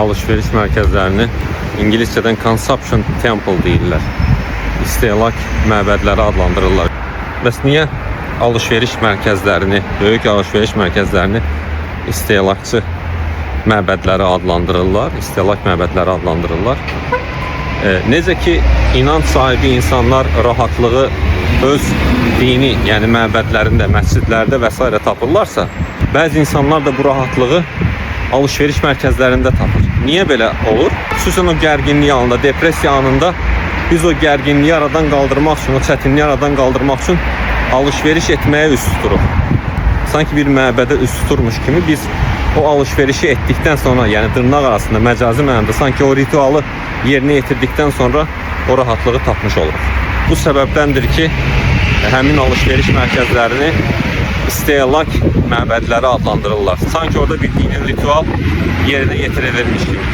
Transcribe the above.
alışveriş mərkəzlərini İngiliscədən consumption temple deyirlər. İstehlak məbədləri adlandırırlar. Bəs niyə alışveriş mərkəzlərini, böyük alışveriş mərkəzlərini istehlakçı məbədləri adlandırırlar, istehlak məbədləri adlandırırlar? Necə ki, inanc sahibi insanlar rahatlığı öz dini, yəni məbədlərində, məscidlərdə və s. tapırlarsa, bəzi insanlar da bu rahatlığı alışveriş mərkəzlərində tapır. Niyə belə olur? Xüsusən o gərginlik anında, depressiya anında biz o gərginliyi aradan qaldırmaq üçün, o çətinliyi aradan qaldırmaq üçün alışveriş etməyə üst tuturuq. Sanki bir məbədə üst tuturmuş kimi biz o alışverişi etdikdən sonra, yəni dırnaq arasında, məcazi mənada sanki o ritualı yerinə yetirdikdən sonra o rahatlığı tapmış oluruq. Bu səbəbdəndir ki, həmin alışveriş mərkəzlərini istehlak məbədləri adlandırırlar. Sanki orada bir dini ritual yerinə yetirilirmiş kimi.